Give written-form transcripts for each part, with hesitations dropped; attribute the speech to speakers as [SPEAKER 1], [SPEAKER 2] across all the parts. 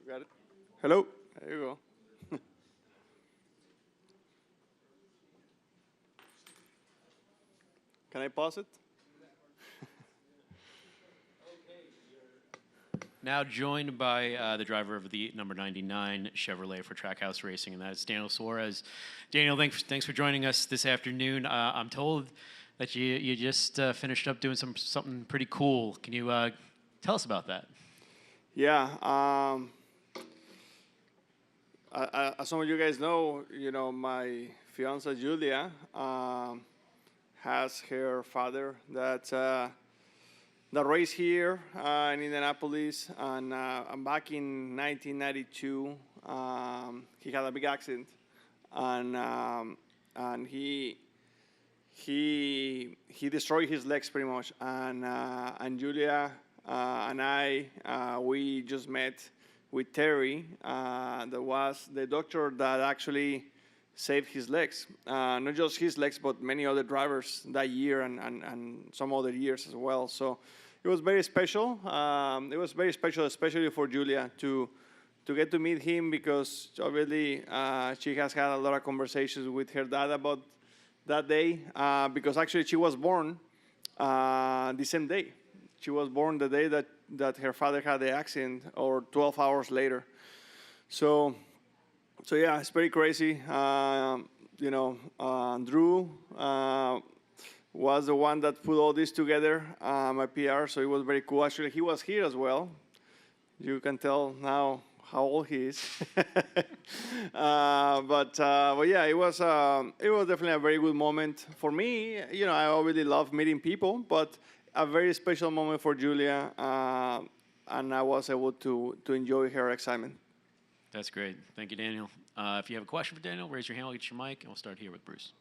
[SPEAKER 1] Got it? Hello? There you go. Can I pause it?
[SPEAKER 2] Now joined by the driver of the number 99 Chevrolet for Trackhouse Racing, and that's Daniel Suarez. Daniel, thanks for joining us this afternoon. I'm told that you just finished up doing something pretty cool. Can you tell us about that?
[SPEAKER 1] Yeah. As some of you guys know, my fiance Julia has her father that raced here in Indianapolis, and back in 1992, he had a big accident, and he destroyed his legs pretty much, and Julia and I we just met with Terry. That was the doctor that actually saved his legs. Not just his legs, but many other drivers that year and some other years as well. So it was very special. It was very special, especially for Julia, to get to meet him, because obviously she has had a lot of conversations with her dad about that day, because actually she was born the same day. She was born the day that her father had the accident, or 12 hours later. So yeah, it's pretty crazy. Drew was the one that put all this together, my PR, so it was very cool. Actually, he was here as well. You can tell now how old he is. But yeah, it was definitely a very good moment for me. I already love meeting people, but a very special moment for Julia, and I was able to enjoy her excitement.
[SPEAKER 2] That's great. Thank you, Daniel. If you have a question for Daniel, raise your hand, we'll get your mic, and we'll start here with Bruce.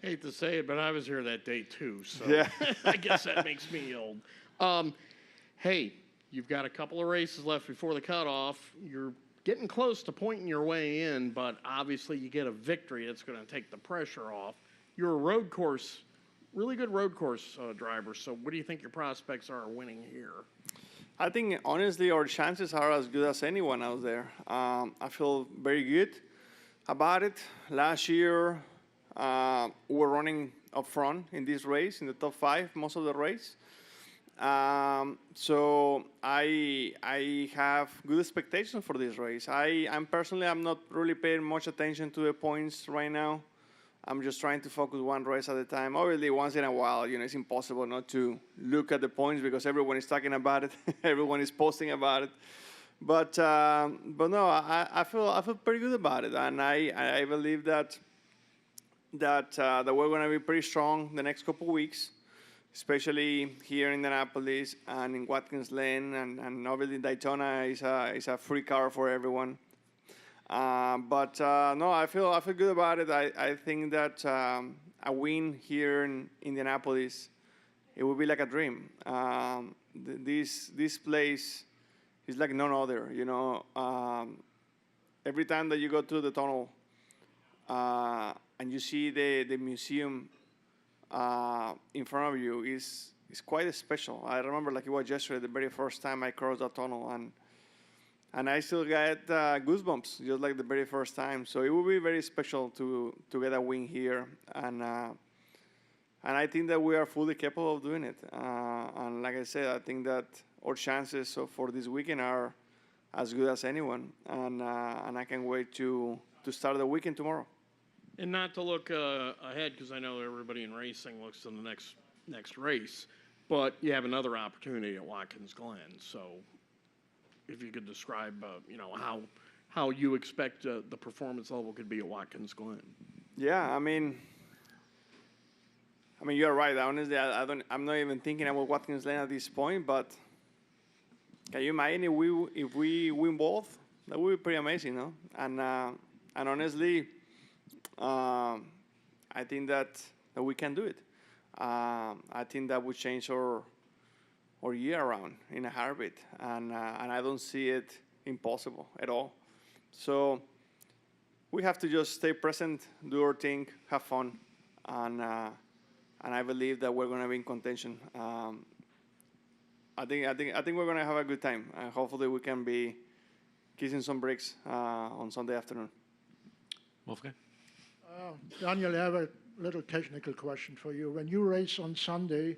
[SPEAKER 3] Hate to say it, but I was here that day too, so
[SPEAKER 1] Yeah.
[SPEAKER 3] I guess that makes me old. Hey, you've got a couple of races left before the cutoff. You're getting close to pointing your way in, but obviously you get a victory that's going to take the pressure off. You're a really good road course driver, so what do you think your prospects are winning here?
[SPEAKER 1] I think, honestly, our chances are as good as anyone out there. I feel very good about it. Last year, we were running up front in this race, in the top 5, most of the race. So I have good expectations for this race. I'm not really paying much attention to the points right now. I'm just trying to focus one race at a time. Obviously, once in a while, it's impossible not to look at the points, because everyone is talking about it. Everyone is posting about it. But no, I feel pretty good about it, and I believe that we're going to be pretty strong the next couple of weeks, especially here in Indianapolis and in Watkins Glen, and obviously Daytona is a free car for everyone. But no, I feel good about it. I think that a win here in Indianapolis, it would be like a dream. This place is like none other. Every time that you go to the tunnel and you see the museum in front of you, is quite special. I remember like it was yesterday, the very first time I crossed that tunnel, and I still get goosebumps, just like the very first time. So it will be very special to get a win here, and I think that we are fully capable of doing it. And like I said, I think that our chances for this weekend are as good as anyone, and I can't wait to start the weekend tomorrow.
[SPEAKER 3] And not to look ahead, because I know everybody in racing looks to the next race, but you have another opportunity at Watkins Glen. So if you could describe, how you expect the performance level could be at Watkins Glen.
[SPEAKER 1] Yeah, I mean, you're right. Honestly, I'm not even thinking about Watkins Glen at this point. But can you imagine if we win both? That would be pretty amazing, no? And honestly, I think that we can do it. I think that would change our year around in a heartbeat, and I don't see it impossible at all. So we have to just stay present, do our thing, have fun, and I believe that we're going to be in contention. I think we're gonna have a good time. Hopefully, we can be kissing some bricks on Sunday afternoon.
[SPEAKER 2] Wolfgang?
[SPEAKER 4] Daniel, I have a little technical question for you. When you race on Sunday,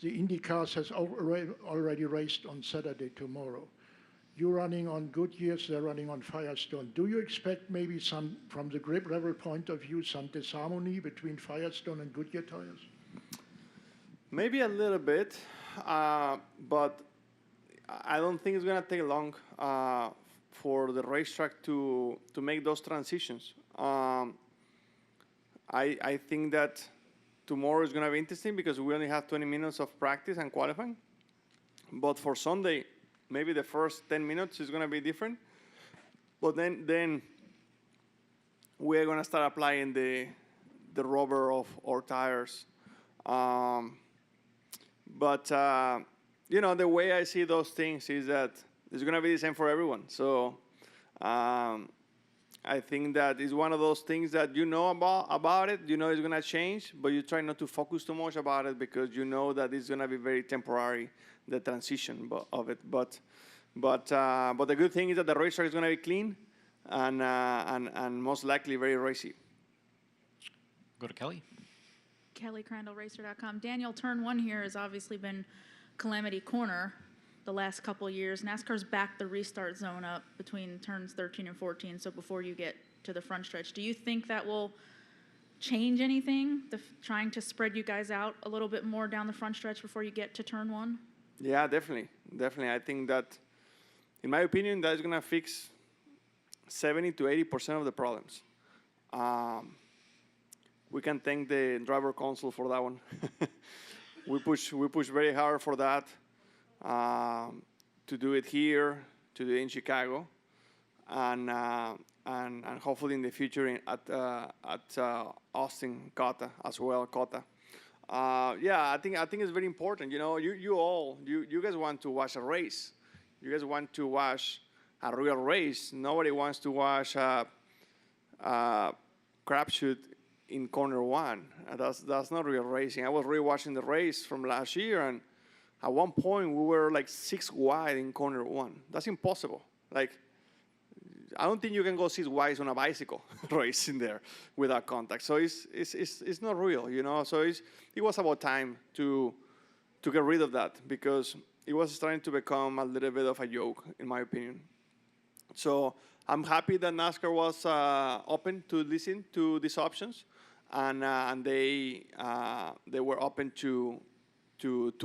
[SPEAKER 4] the Indy cars has already raced on Saturday tomorrow. You're running on Goodyears, they're running on Firestone. Do you expect maybe some, from the grip level point of view, some disharmony between Firestone and Goodyear tires?
[SPEAKER 1] Maybe a little bit, but I don't think it's gonna take long for the racetrack to make those transitions. I think that tomorrow is gonna be interesting because we only have 20 minutes of practice and qualifying. But for Sunday, maybe the first 10 minutes is gonna be different. But then we're gonna start applying the rubber of our tires. But the way I see those things is that it's gonna be the same for everyone. So I think that it's one of those things that you know about it, you know it's gonna change, but you try not to focus too much about it because you know that it's gonna be very temporary, the transition of it. But the good thing is that the racetrack is gonna be clean and most likely very racy.
[SPEAKER 2] Go to Kelly.
[SPEAKER 5] Kelly Crandall, Racer.com. Daniel, turn one here has obviously been calamity corner the last couple of years. NASCAR's backed the restart zone up between turns 13 and 14, so before you get to the front stretch. Do you think that will change anything, trying to spread you guys out a little bit more down the front stretch before you get to turn one?
[SPEAKER 1] Yeah, definitely. I think that, in my opinion, that's going to fix 70 to 80% of the problems. We can thank the driver console for that one. we push very hard for that. To do it here, to do it in Chicago, and hopefully in the future at Austin, COTA as well, COTA. I think it's very important. You guys want to watch a race. You guys want to watch a real race. Nobody wants to watch a crapshoot in corner one. That's not real racing. I was rewatching the race from last year, and at one point, we were like 6 wide in corner one. That's impossible. Like, I don't think you can go 6 wide on a bicycle race in there without contact. So it's not real, So it was about time to get rid of that because it was starting to become a little bit of a joke, in my opinion. So I'm happy that NASCAR was open to listen to these options, and they were open to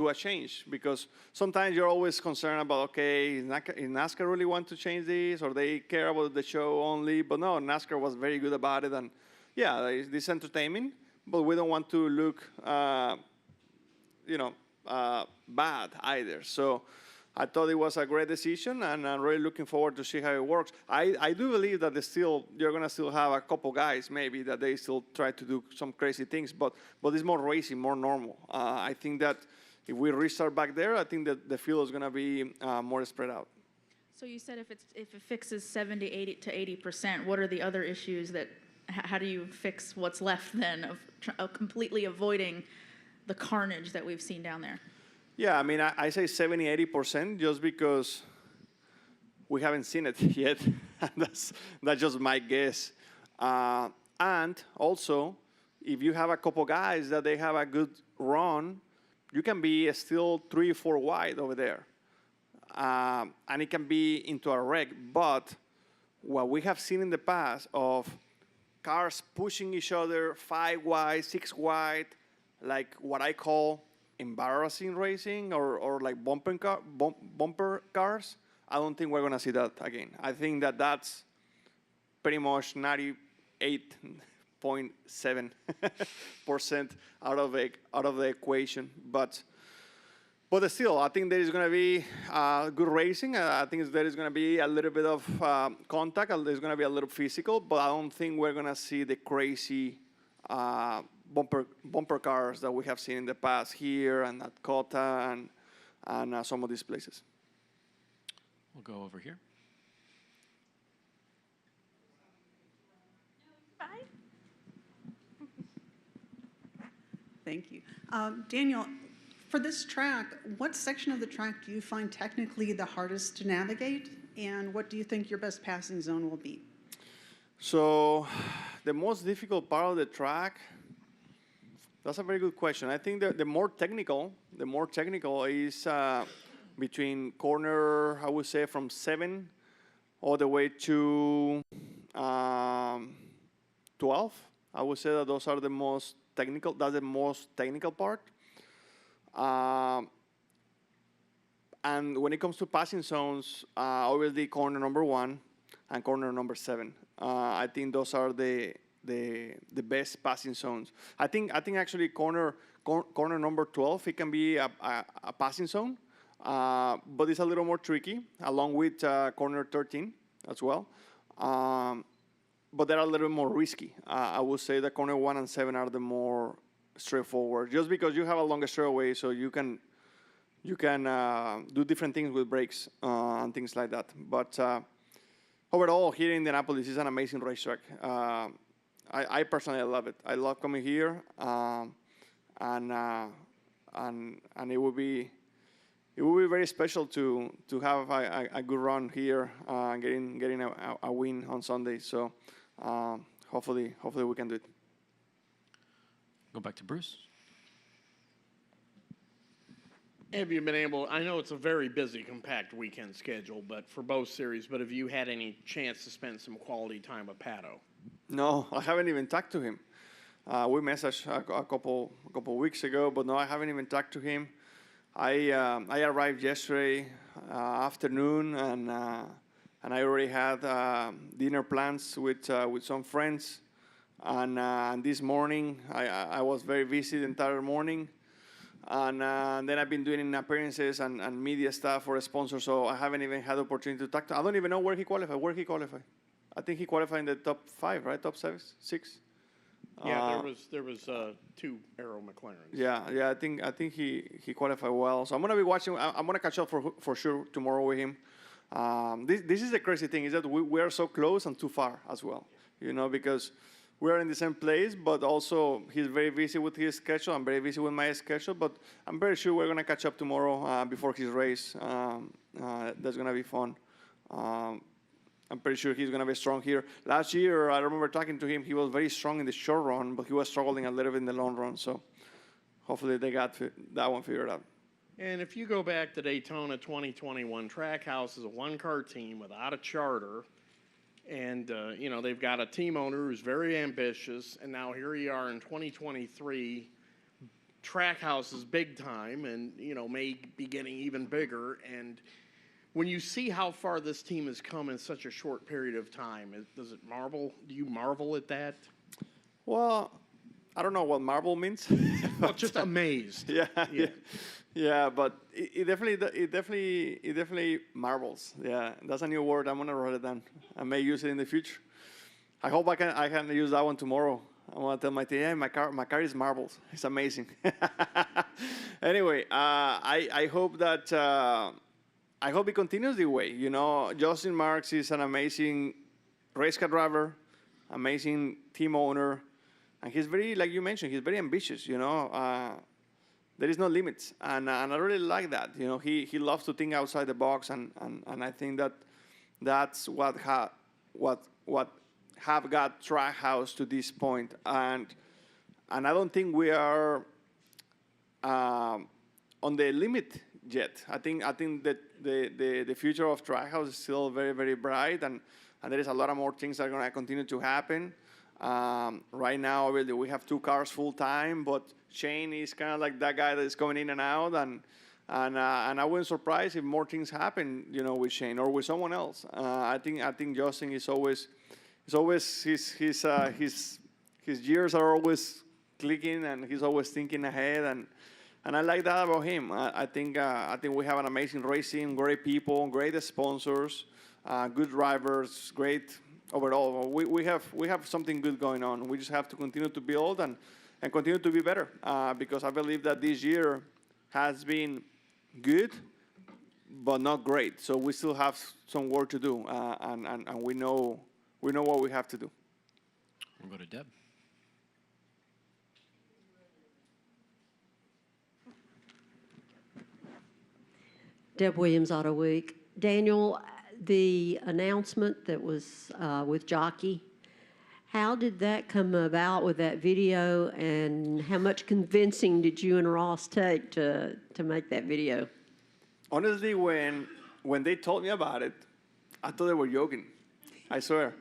[SPEAKER 1] a change, because sometimes you're always concerned about, is NASCAR really want to change this, or they care about the show only? But no, NASCAR was very good about it, and this entertainment, but we don't want to look, bad either. So I thought it was a great decision, and I'm really looking forward to see how it works. I do believe that you're going to still have a couple guys maybe that they still try to do some crazy things, but it's more racing, more normal. I think that if we restart back there, I think that the field is going to be more spread out.
[SPEAKER 5] So you said if it fixes 70, 80 to 80%, what are the other issues how do you fix what's left then of completely avoiding the carnage that we've seen down there?
[SPEAKER 1] Yeah, I mean, I say 70, 80% just because we haven't seen it yet. That's just my guess. And also, if you have a couple guys that they have a good run, you can be still 3 or 4 wide over there. And it can be into a wreck. But what we have seen in the past of cars pushing each other 5 wide, 6 wide, like what I call embarrassing racing or like bumper cars, I don't think we're going to see that again. I think that's pretty much 98.7% out of the equation. But still, I think there is going to be good racing. I think there is going to be a little bit of contact. There's going to be a little physical, but I don't think we're going to see the crazy bumper cars that we have seen in the past here and at COTA and some of these places.
[SPEAKER 2] We'll go over here.
[SPEAKER 6] Bye. Thank you. Daniel, For this track, what section of the track do you find technically the hardest to navigate? And what do you think your best passing zone will be?
[SPEAKER 1] So, the most difficult part of the track, that's a very good question. I think the more technical is between corner, I would say from 7 all the way to 12. I would say that those are the most technical, that's the most technical part. And when it comes to passing zones, obviously corner number 1 and corner number 7. I think those are the best passing zones. I think actually corner number 12, it can be a passing zone, but it's a little more tricky, along with corner 13 as well. But they're a little more risky. I would say that corner 1 and 7 are the more straightforward, just because you have a longer straightaway, so you can do different things with brakes and things like that. But overall, here in Indianapolis is an amazing racetrack. I personally love it. I love coming here, and it will be very special to have a good run here, getting a win on Sunday. So hopefully we can do it.
[SPEAKER 2] Go back to Bruce.
[SPEAKER 3] Have you been able, I know it's a very busy, compact weekend schedule, but for both series, but have you had any chance to spend some quality time with Pato?
[SPEAKER 1] No, I haven't even talked to him. We messaged a couple weeks ago, but no, I haven't even talked to him. I arrived yesterday afternoon, and I already had dinner plans with some friends. And this morning, I was very busy the entire morning. And then I've been doing appearances and media stuff for a sponsor, so I haven't even had the opportunity to talk to him. I don't even know where he qualified. I think he qualified in the top 5, right? Top 7, 6?
[SPEAKER 3] Yeah, there was 2 Aero McLarens.
[SPEAKER 1] Yeah. I think he qualified well. So I'm gonna be watching. I'm gonna catch up for sure tomorrow with him. This is the crazy thing, is that we are so close and too far as well. Because we are in the same place, but also he's very busy with his schedule. I'm very busy with my schedule, but I'm very sure we're gonna catch up tomorrow before his race. That's gonna be fun. I'm pretty sure he's going to be strong here. Last year, I remember talking to him. He was very strong in the short run, but he was struggling a little bit in the long run. So hopefully they got that one figured out.
[SPEAKER 3] And if you go back to Daytona 2021, Trackhouse is a one-car team without a charter. And, they've got a team owner who's very ambitious. And now here you are in 2023. Trackhouse is big time and, may be getting even bigger. And when you see how far this team has come in such a short period of time, do you marvel at that?
[SPEAKER 1] Well, I don't know what marvel means.
[SPEAKER 3] Well, just amazed.
[SPEAKER 1] Yeah, but it definitely marvels. Yeah, that's a new word. I'm gonna write it down. I may use it in the future. I hope I can use that one tomorrow. I want to tell my team, hey, my car is marbles. It's amazing. Anyway, I hope that. I hope it continues the way. Justin Marks is an amazing race car driver, amazing team owner, and he's very, like you mentioned, he's very ambitious. There is no limits, and I really like that. He loves to think outside the box, and I think that's what have got Trackhouse to this point, and I don't think we are on the limit yet. I think that the future of Trackhouse is still very, very bright, and there is a lot of more things that are going to continue to happen. Right now, obviously, we have 2 cars full time, but Shane is kind of like that guy that is coming in and out, and I wouldn't surprise if more things happen, with Shane or with someone else. I think Justin is always his years are always clicking, and he's always thinking ahead, and I like that about him. I think we have an amazing race team, great people, great sponsors, good drivers, great overall. We have something good going on. We just have to continue to build and continue to be better, because I believe that this year has been good, but not great. So we still have some work to do, and we know what we have to do.
[SPEAKER 2] We'll go to Deb.
[SPEAKER 7] Deb Williams, Auto Week. Daniel, the announcement that was with Jockey, how did that come about with that video, and how much convincing did you and Ross take to make that video?
[SPEAKER 1] Honestly, when they told me about it, I thought they were joking. I swear.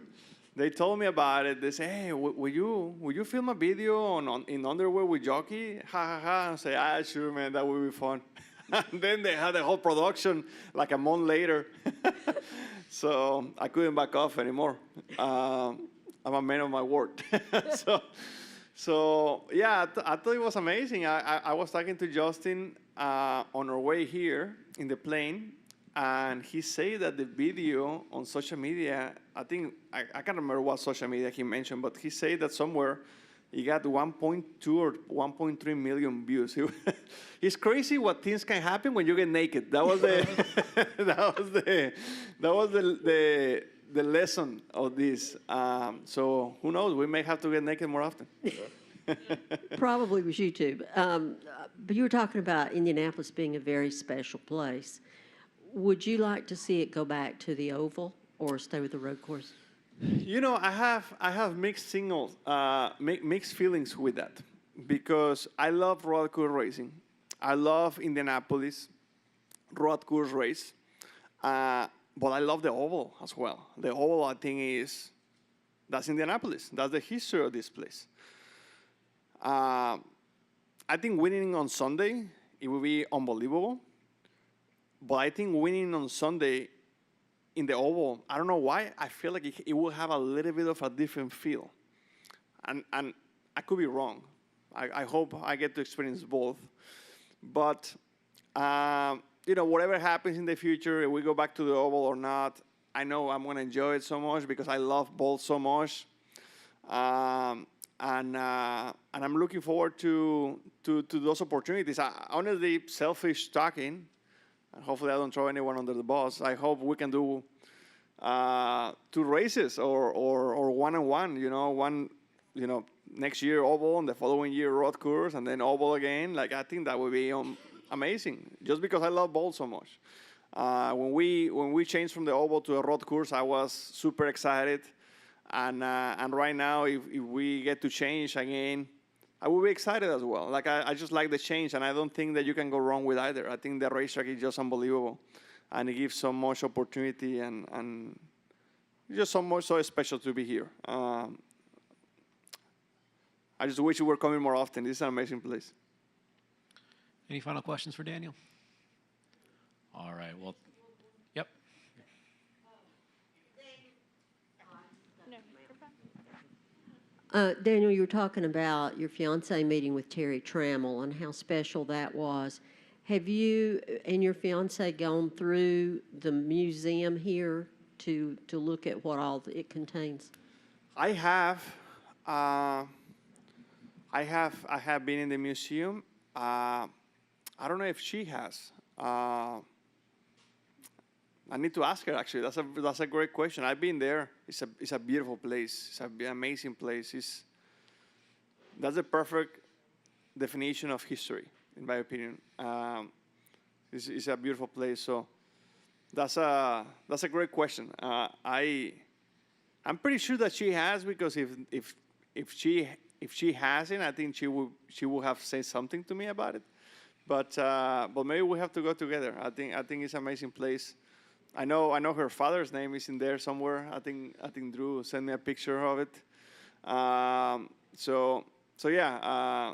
[SPEAKER 1] They told me about it. They say, "Hey, will you film a video in underwear with Jockey?" Ha ha ha. I say, "Ah, sure, man. That would be fun." And then they had the whole production like a month later. So I couldn't back off anymore. I'm a man of my word. so yeah, I thought it was amazing. I was talking to Justin on our way here in the plane, and he said that the video on social media, I think, I can't remember what social media he mentioned, but he said that somewhere he got 1.2 or 1.3 million views. It's crazy what things can happen when you get naked. That was the lesson of this. So who knows? We may have to get naked more often.
[SPEAKER 7] Probably was YouTube. But you were talking about Indianapolis being a very special place. Would you like to see it go back to the oval or stay with the road course?
[SPEAKER 1] You know, I have mixed signals, mixed feelings with that, because I love road course racing. I love Indianapolis road course race, but I love the oval as well. The oval, I think, that's Indianapolis. That's the history of this place. I think winning on Sunday, it will be unbelievable. But I think winning on Sunday in the oval, I don't know why, I feel like it will have a little bit of a different feel. And I could be wrong. I hope I get to experience both. But, you know, whatever happens in the future, if we go back to the oval or not, I know I'm going to enjoy it so much because I love both so much. And I'm looking forward to those opportunities. Honestly, selfish talking, and hopefully I don't throw anyone under the bus. I hope we can do 2 races or 1-on-1. You know, next year oval, and the following year road course, and then oval again. Like, I think that would be amazing. Just because I love bowl so much. When we changed from the oval to a road course, I was super excited. And right now, if we get to change again, I will be excited as well. Like, I just like the change, and I don't think that you can go wrong with either. I think the racetrack is just unbelievable, and it gives so much opportunity, and just so special to be here. I just wish you were coming more often. This is an amazing place.
[SPEAKER 2] Any final questions for Daniel? All right. Well, yep.
[SPEAKER 7] Daniel, you were talking about your fiance meeting with Terry Trammell and how special that was. Have you and your fiance gone through the museum here to look at what all it contains?
[SPEAKER 1] I have. I have been in the museum. I don't know if she has. I need to ask her, actually. That's a great question. I've been there. It's a beautiful place. It's an amazing place. That's the perfect definition of history, in my opinion. It's a beautiful place. So that's a great question. I'm pretty sure that she has, because if she hasn't, I think she would have said something to me about it. But maybe we have to go together. I think it's an amazing place. I know her father's name is in there somewhere. I think Drew sent me a picture of it. So yeah.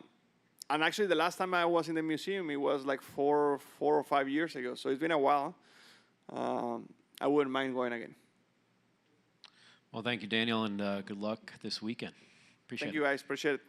[SPEAKER 1] And actually, the last time I was in the museum, it was like 4 or 5 years ago. So it's been a while. I wouldn't mind going again.
[SPEAKER 2] Well, thank you, Daniel, and good luck this weekend. Appreciate it.
[SPEAKER 1] Thank you, guys. Appreciate it.